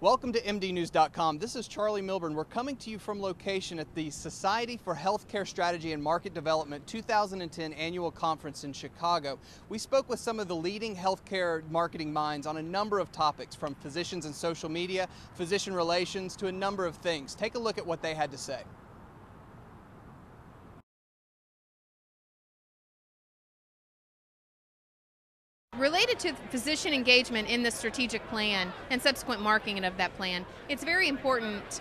Welcome to MDnews.com. This is Charlie Milburn. We're coming to you from location at the Society for Healthcare Strategy and Market Development 2010 Annual Conference in Chicago. We spoke with some of the leading healthcare marketing minds on a number of topics, from physicians and social media, physician relations, to a number of things. Take a look at what they had to say. Related to physician engagement in the strategic plan and subsequent marketing of that plan, it's very important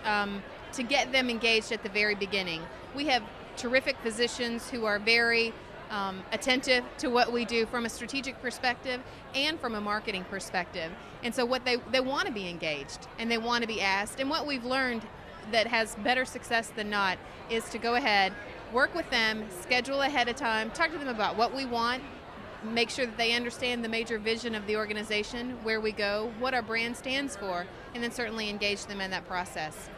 to get them engaged at the very beginning. We have terrific physicians who are very attentive to what we do from a strategic perspective and from a marketing perspective. And so what they want to be engaged and they want to be asked. And what we've learned that has better success than not is to go ahead, work with them, schedule ahead of time, talk to them about what we want, make sure that they understand the major vision of the organization, where we go, what our brand stands for, and then certainly engage them in that process.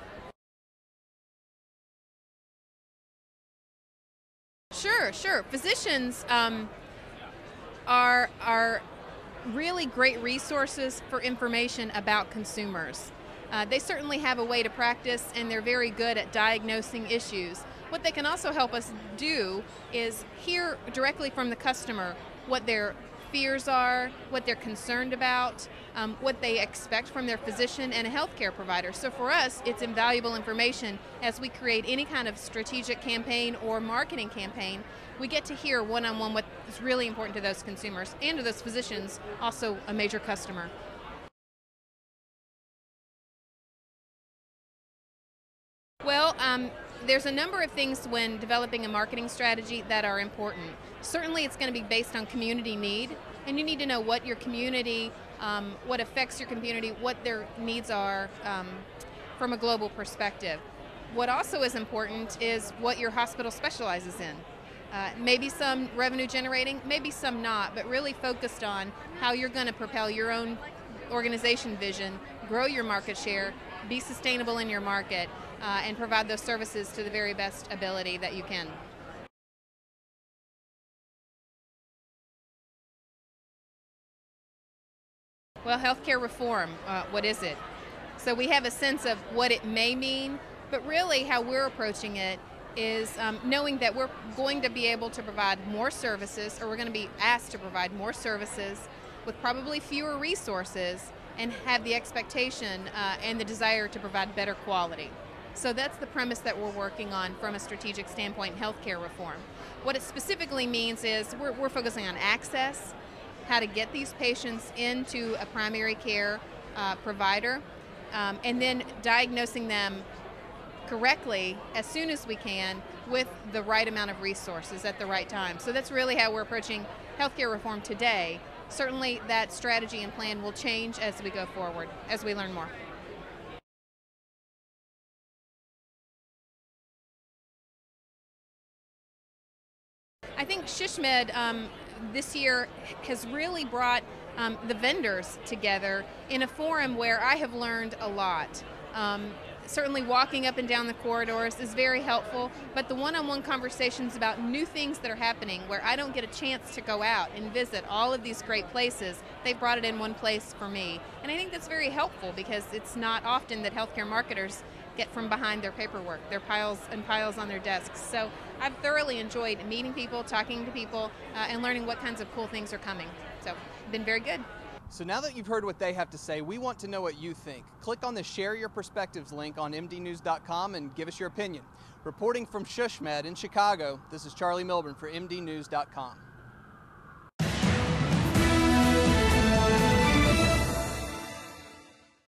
Sure. Physicians are really great resources for information about consumers. They certainly have a way to practice, and they're very good at diagnosing issues. What they can also help us do is hear directly from the customer what their fears are, what they're concerned about, what they expect from their physician and a healthcare provider. So for us, it's invaluable information as we create any kind of strategic campaign or marketing campaign. We get to hear one-on-one what is really important to those consumers and to those physicians, also a major customer. Well, there's a number of things when developing a marketing strategy that are important. Certainly it's going to be based on community need, and you need to know what your community, what affects your community, what their needs are from a global perspective. What also is important is what your hospital specializes in. Maybe some revenue generating, maybe some not, but really focused on how you're going to propel your own organization vision, grow your market share, be sustainable in your market, and provide those services to the very best ability that you can. Well, healthcare reform, what is it? So we have a sense of what it may mean, but really how we're approaching it is knowing that we're going to be able to provide more services, or we're going to be asked to provide more services with probably fewer resources, and have the expectation and the desire to provide better quality. So that's the premise that we're working on from a strategic standpoint in healthcare reform. What it specifically means is we're focusing on access, how to get these patients into a primary care provider, and then diagnosing them correctly as soon as we can with the right amount of resources at the right time. So that's really how we're approaching healthcare reform today. Certainly that strategy and plan will change as we go forward, as we learn more. I think SHSMD this year has really brought the vendors together in a forum where I have learned a lot. Certainly walking up and down the corridors is very helpful, but the one-on-one conversations about new things that are happening where I don't get a chance to go out and visit all of these great places, they've brought it in one place for me. And I think that's very helpful because it's not often that healthcare marketers get from behind their paperwork, their piles and piles on their desks. So I've thoroughly enjoyed meeting people, talking to people, and learning what kinds of cool things are coming. So it's been very good. So now that you've heard what they have to say, we want to know what you think. Click on the Share Your Perspectives link on MDnews.com and give us your opinion. Reporting from SHSMD in Chicago, this is Charlie Milburn for MDnews.com.